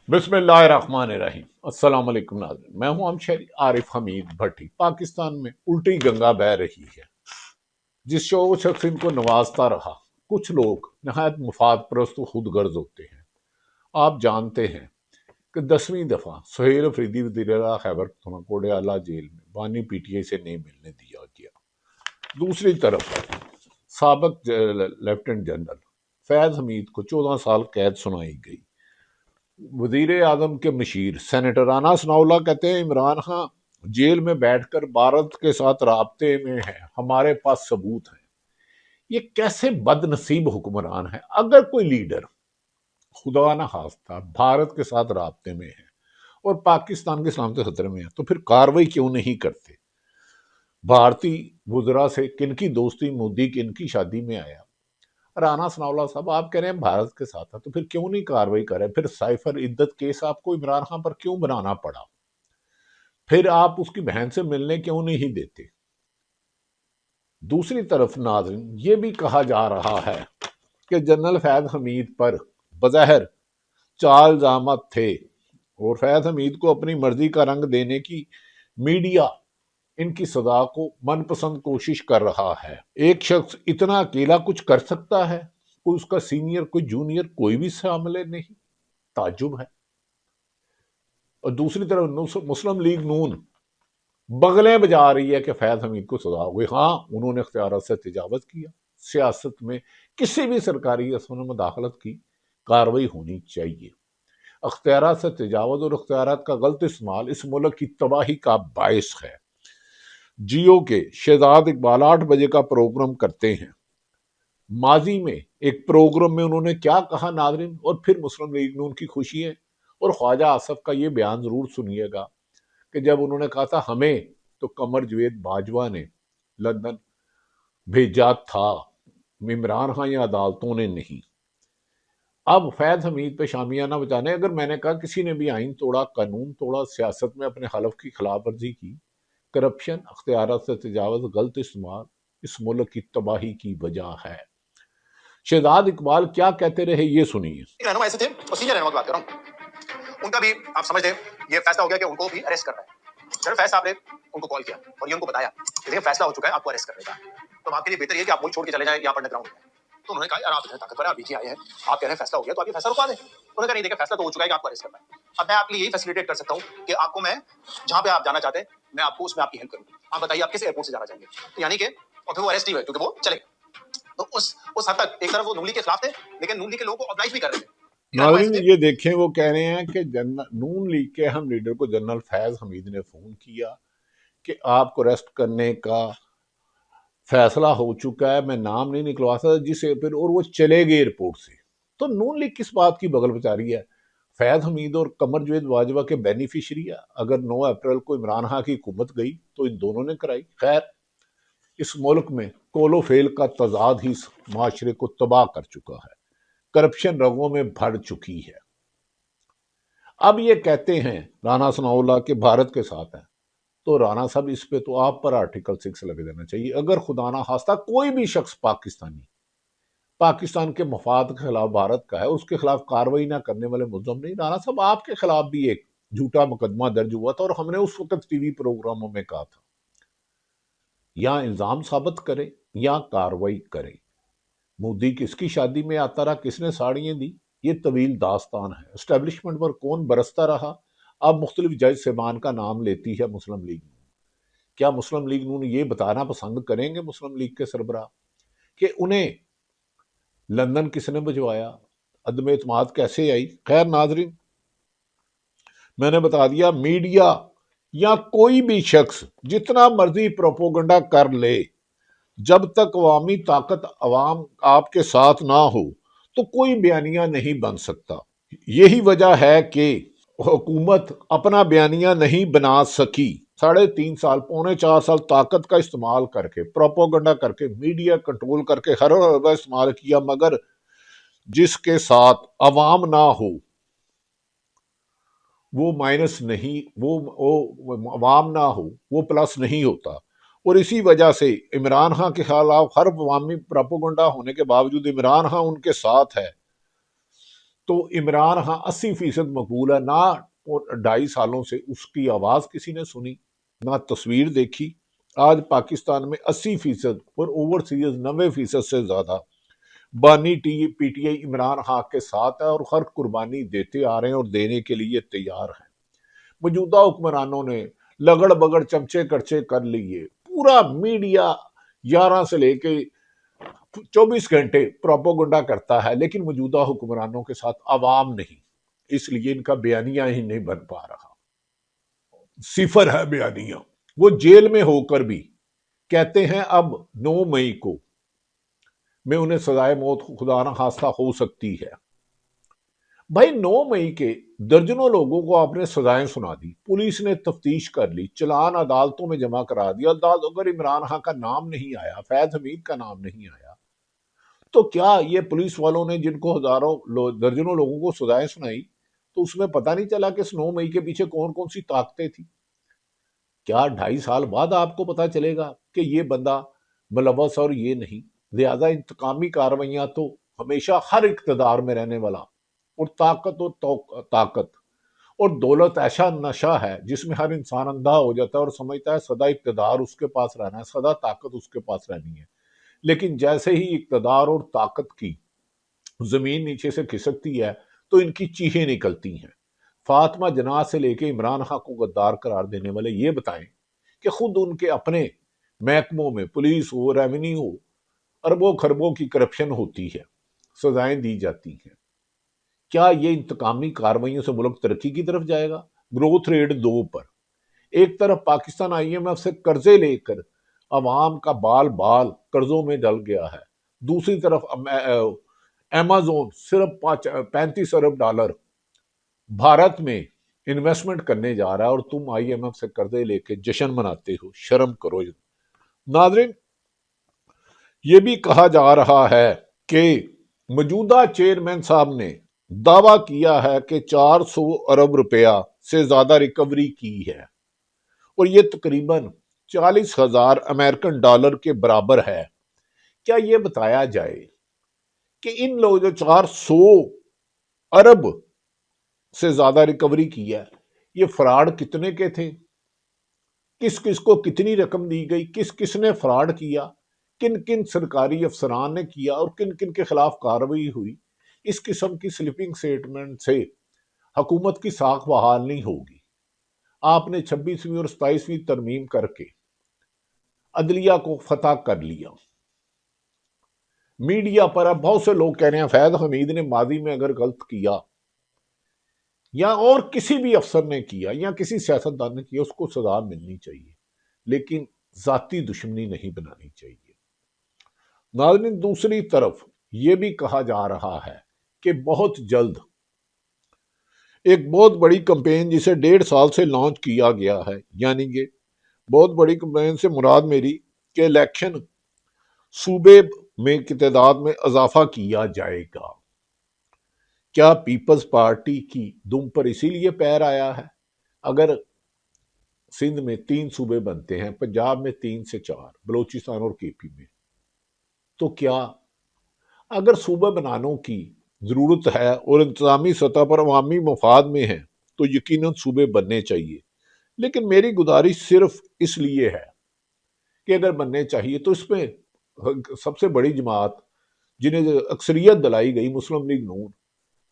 بسم اللہ الرحمن الرحیم۔ السلام علیکم ناظرین، میں ہوں شہری عارف حمید بھٹی۔ پاکستان میں الٹی گنگا بہہ رہی ہے، جس شخص ان کو نوازتا رہا۔ کچھ لوگ نہایت مفاد پرست و خود غرض ہوتے ہیں۔ آپ جانتے ہیں کہ 10ویں دفعہ سہیل افریدی وزیر اعلیٰ خیبر پختونخوا جیل میں بانی پی ٹی آئی سے نہیں ملنے دیا گیا۔ دوسری طرف سابق لیفٹیننٹ جنرل فیض حمید کو 14 سال قید سنائی گئی۔ وزیر اعظم کے مشیر سینیٹر رانا ثناءاللہ کہتے ہیں عمران خان جیل میں بیٹھ کر بھارت کے ساتھ رابطے میں ہے، ہمارے پاس ثبوت ہیں۔ یہ کیسے بد نصیب حکمران ہے؟ اگر کوئی لیڈر خدا نہ خواستہ بھارت کے ساتھ رابطے میں ہے اور پاکستان کے سلامتی خطرے میں ہے تو پھر کاروائی کیوں نہیں کرتے؟ بھارتی وزراء سے کن کی دوستی، مودی کن کی شادی میں آیا؟ رانا ثناءاللہ صاحب آپ کہہ رہے ہیں بھارت کے ساتھ ہے تو پھر کیوں نہیں کاروائی کرے؟ پھر سائفر عدت کیس آپ کو عمران خان پر کیوں بنانا پڑا؟ پھر آپ اس کی بہن سے ملنے کیوں نہیں دیتے؟ دوسری طرف ناظرین یہ بھی کہا جا رہا ہے کہ جنرل فیض حمید پر بظاہر 4 الزامات تھے اور فیض حمید کو اپنی مرضی کا رنگ دینے کی میڈیا ان کی سزا کو من پسند کوشش کر رہا ہے۔ ایک شخص اتنا اکیلا کچھ کر سکتا ہے؟ کوئی اس کا سینئر، کوئی جونیئر، کوئی بھی شامل نہیں؟ تعجب ہے۔ اور دوسری طرف مسلم لیگ نون بغلیں بجا رہی ہے کہ فیض حمید کو سزا ہوئی۔ ہاں، انہوں نے اختیارات سے تجاوز کیا، سیاست میں کسی بھی سرکاری اثر میں مداخلت کی، کاروائی ہونی چاہیے۔ اختیارات سے تجاوز اور اختیارات کا غلط استعمال اس ملک کی تباہی کا باعث ہے۔ جیو کے شہزاد اقبال 8 بجے کا پروگرام کرتے ہیں۔ ماضی میں ایک پروگرام میں انہوں نے کیا کہا ناظرین؟ اور پھر مسلم لیگ نون کی خوشی ہے اور خواجہ آصف کا یہ بیان ضرور سنیے گا کہ جب انہوں نے کہا تھا ہمیں تو قمر جوید باجوہ نے لندن بھیجا تھا، عمران خان یا عدالتوں نے نہیں۔ اب فیض حمید پہ شامیانہ بچانے، اگر میں نے کہا کسی نے بھی آئین توڑا، قانون توڑا، سیاست میں اپنے حلف کی خلاف ورزی کی، کرپشن، اختیارات سے تجاوز، غلط استعمال اس ملک کی تباہی کی وجہ ہے۔ شہزاد اقبال کیا کہتے رہے یہ سنیے۔ رہنما ایسے تھے اور سینئر رہنما کی بات کر رہا ہوں، ان کا بھی آپ سمجھ لیں یہ فیصلہ ہو گیا کہ ان کو بھی اریسٹ کرنا ہے۔ جنرل فیض صاحب نے ان کو کال کیا اور یہ ان کو بتایا کہ دیکھیں فیصلہ ہو چکا ہے آپ کو اریسٹ کرنے کا، تو آپ کے لیے بہتر یہ کہ آپ ملک چھوڑ کے چلے جائیں یا پڑھنے گراؤنڈ میں۔ تو انہوں نے کہا یار آپ اتنے طاقتور ہیں، آپ بیچ آئے ہیں، آپ کہہ رہے ہیں فیصلہ ہو گیا تو آپ یہ فیصلہ رکوا دیں۔ انہوں نے کہا نہیں دیکھیں فیصلہ تو ہو چکا ہے کہ آپ کو اریسٹ کرنا ہے، اب میں آپ کے لیے یہی فیسیلیٹیٹ کر سکتا ہوں کہ آپ کو میں جہاں پہ آپ جانا چاہتے ہیں میں آپ کو اس میں آپ کی ہیلپ کروں۔ آپ بتائیے آپ کس ایئرپورٹ سے جانا چاہیں گے؟ یعنی کہ اور پھر وہ اریسٹ ہی ہوئے کیونکہ وہ چلے گئے۔ تو اس حد تک ایک طرف وہ نون لیگ کے خلاف تھے لیکن نون لیگ کے لوگوں کو oblige بھی کر رہے تھے۔ ناظرین یہ دیکھیں وہ کہہ رہے ہیں کہ نون لیگ کے اہم لیڈر کو جنرل فیض حمید نے فون کیا کہ آپ کو ریسٹ کرنے کا فیصلہ ہو چکا ہے، میں نام نہیں نکلوا سکتا جسے پھر، اور وہ چلے گئے ایئرپورٹ سے۔ تو نون لیگ کس بات کی بغل بچا رہی ہے؟ فیض حمید اور قمر جوید باجوہ کے بینیفیشری ہے۔ اگر 9 اپریل کو عمران خان کی حکومت گئی تو ان دونوں نے کرائی۔ خیر، اس ملک میں کول و فیل کا تضاد ہی معاشرے کو تباہ کر چکا ہے، کرپشن رگوں میں بھر چکی ہے۔ اب یہ کہتے ہیں رانا ثناءاللہ کے بھارت کے ساتھ ہیں، تو رانا صاحب اس پہ تو آپ پر آرٹیکل 6 لگ دینا چاہیے۔ اگر خدا نہ خواستہ کوئی بھی شخص پاکستان کے مفاد کے خلاف بھارت کا ہے، اس کے خلاف کاروائی نہ کرنے والے ملزم نہیں۔ رانا صاحب آپ کے خلاف بھی ایک جھوٹا مقدمہ درج ہوا تھا اور ہم نے اس وقت ٹی وی پروگراموں میں کہا تھا یا الزام ثابت کرے یا کاروائی کرے۔ مودی کس کی شادی میں آتا رہا، کس نے ساڑیاں دی، یہ طویل داستان ہے۔ اسٹیبلشمنٹ پر کون برستا رہا، اب مختلف جج صاحبان کا نام لیتی ہے مسلم لیگ نون۔ کیا مسلم لیگ نون یہ بتانا پسند کریں گے مسلم لیگ کے سربراہ کہ انہیں لندن کس نے بھجوایا، عدم اعتماد کیسے آئی؟ خیر ناظرین، میں نے بتا دیا میڈیا یا کوئی بھی شخص جتنا مرضی پروپوگنڈا کر لے، جب تک عوامی طاقت عوام آپ کے ساتھ نہ ہو تو کوئی بیانیہ نہیں بن سکتا۔ یہی وجہ ہے کہ حکومت اپنا بیانیہ نہیں بنا سکی۔ 3.5 سال، 4.25 سال طاقت کا استعمال کر کے، پروپوگنڈا کر کے، میڈیا کنٹرول کر کے ہر حربہ استعمال کیا، مگر جس کے ساتھ عوام نہ ہو وہ مائنس نہیں، وہ عوام نہ ہو وہ پلس نہیں ہوتا۔ اور اسی وجہ سے عمران خان کے خلاف ہر عوامی پروپیگنڈا ہونے کے باوجود عمران خان ان کے ساتھ ہے۔ تو عمران خان 80% مقبول ہے، نہ 2.5 سالوں سے اس کی آواز کسی نے سنی، نہ تصویر دیکھی۔ آج پاکستان میں 80% اور اوورسیز 90% سے زیادہ بانی P T I Imran Khan کے ساتھ ہے اور ہر قربانی دیتے آ رہے ہیں اور دینے کے لیے تیار ہیں۔ موجودہ حکمرانوں نے لگڑ بگڑ چمچے کرچے کر لیے، پورا میڈیا 11 سے لے کے 24 گھنٹے پروپوگنڈا کرتا ہے، لیکن موجودہ حکمرانوں کے ساتھ عوام نہیں، اس لیے ان کا بیانیہ ہی نہیں بن پا رہا، صفر ہے بیانیہ۔ وہ جیل میں ہو کر بھی کہتے ہیں اب 9 مئی کو میں انہیں سزائے موت خدا نہ خواستہ ہو سکتی ہے۔ بھائی 9 مئی کے درجنوں لوگوں کو آپ نے سزائیں سنا دی، پولیس نے تفتیش کر لی، چلان عدالتوں میں جمع کرا دیا، اگر عمران خان کا نام نہیں آیا، فیض حمید کا نام نہیں آیا، تو کیا یہ پولیس والوں نے جن کو درجنوں لوگوں کو سزائیں سنائی، تو اس میں پتہ نہیں چلا کہ اس 9 مئی کے پیچھے کون کون سی طاقتیں تھیں؟ کیا 2.5 سال بعد آپ کو پتا چلے گا کہ یہ بندہ ملوث اور یہ نہیں؟ لہذا انتقامی کارروائیاں تو ہمیشہ ہر اقتدار میں رہنے والا، اور طاقت اور دولت ایسا نشہ ہے جس میں ہر انسان اندھا ہو جاتا ہے اور سمجھتا ہے سدا اقتدار اس کے پاس رہنا ہے، سدا طاقت اس کے پاس رہنی ہے۔ لیکن جیسے ہی اقتدار اور طاقت کی زمین نیچے سے کھسکتی ہے تو ان کی چیخیں نکلتی ہیں۔ فاطمہ جناح سے لے کے عمران خان کو غدار قرار دینے والے یہ بتائیں کہ خود ان کے اپنے محکموں میں، پولیس ہو، ریونیو ہو، اربوں خربوں کی کرپشن ہوتی ہے، سزائیں دی جاتی ہیں۔ کیا یہ انتقامی کارروائیوں سے ملک ترقی کی طرف جائے گا؟ گروتھ ریٹ 2 پر ایک طرف پاکستان IMF سے قرضے لے کر عوام کا بال بال قرضوں میں ڈل گیا ہے، دوسری طرف ایمازون صرف 35 ارب ڈالر بھارت میں انویسٹمنٹ کرنے جا رہا ہے اور تم IMF سے قرضے لے کے جشن مناتے ہو، شرم کرو۔ ناظرین، یہ بھی کہا جا رہا ہے کہ موجودہ چیئرمین صاحب نے دعویٰ کیا ہے کہ 400 ارب روپیہ سے زیادہ ریکوری کی ہے، اور یہ تقریباً 40,000 امریکن ڈالر کے برابر ہے۔ کیا یہ بتایا جائے کہ ان لوگوں جو 400 ارب سے زیادہ ریکوری کی ہے، یہ فراڈ کتنے کے تھے، کس کس کو کتنی رقم دی گئی، کس کس نے فراڈ کیا، کن کن سرکاری افسران نے کیا اور کن کن کے خلاف کارروائی ہوئی؟ اس قسم کی سلپنگ سٹیٹمنٹ سے حکومت کی ساکھ بحال نہیں ہوگی۔ آپ نے 26ویں اور 27ویں ترمیم کر کے عدلیہ کو فتح کر لیا۔ میڈیا پر اب بہت سے لوگ کہہ رہے ہیں فیض حمید نے ماضی میں اگر غلط کیا یا اور کسی بھی افسر نے کیا یا کسی سیاستدان نے کیا، اس کو سزا ملنی چاہیے، لیکن ذاتی دشمنی نہیں بنانی چاہیے۔ ناظرین، دوسری طرف یہ بھی کہا جا رہا ہے کہ بہت جلد ایک بہت بڑی کمپین جسے 1.5 سال سے لانچ کیا گیا ہے، یعنی کہ بہت بڑی کمپین سے مراد میری کہ الیکشن صوبے میں کی تعداد میں اضافہ کیا جائے گا۔ کیا پیپلز پارٹی کی دم پر اسی لیے پیر آیا ہے؟ اگر سندھ میں 3 صوبے بنتے ہیں، پنجاب میں 3 سے 4، بلوچستان اور KP میں، تو کیا اگر صوبہ بنانوں کی ضرورت ہے اور انتظامی سطح پر عوامی مفاد میں ہے تو یقیناً صوبے بننے چاہیے، لیکن میری گزارش صرف اس لیے ہے کہ اگر بننے چاہیے تو اس میں سب سے بڑی جماعت جنہیں اکثریت دلائی گئی مسلم لیگ نون،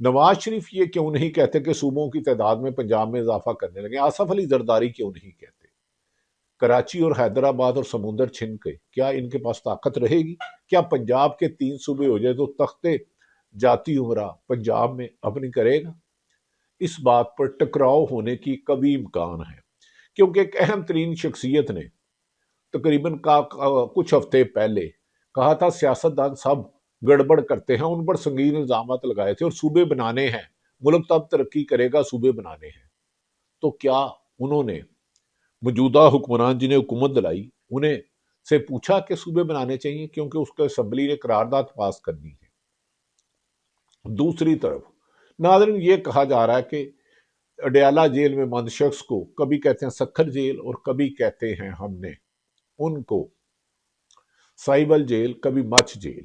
نواز شریف یہ کیوں نہیں کہتے کہ صوبوں کی تعداد میں پنجاب میں اضافہ کرنے لگے؟ آصف علی زرداری کیوں نہیں کہتے؟ کراچی اور حیدرآباد اور سمندر چھن کے کیا ان کے پاس طاقت رہے گی؟ کیا پنجاب کے 3 صوبے ہو جائے تو تختے جاتی عمرہ پنجاب میں اپنی کرے گا؟ اس بات پر ٹکراؤ ہونے کی کبھی امکان ہے، کیونکہ ایک اہم ترین شخصیت نے تقریباً کچھ ہفتے پہلے کہا تھا سیاستدان سب گڑبڑ کرتے ہیں، ان پر سنگین الزامات لگائے تھے اور صوبے بنانے ہیں، ملک تب ترقی کرے گا، صوبے بنانے ہیں۔ تو کیا انہوں نے موجودہ حکمران جنہیں حکومت دلائی انہیں سے پوچھا کہ صوبے بنانے چاہیے؟ کیونکہ اس کو اسمبلی نے قرارداد پاس کرنی ہے۔ دوسری طرف ناظرین، یہ کہا جا رہا ہے کہ اڈیالہ جیل میں بند شخص کو کبھی کہتے ہیں سکھر جیل اور کبھی کہتے ہیں ہم نے ان کو سائبل جیل، کبھی مچھ جیل،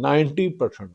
90%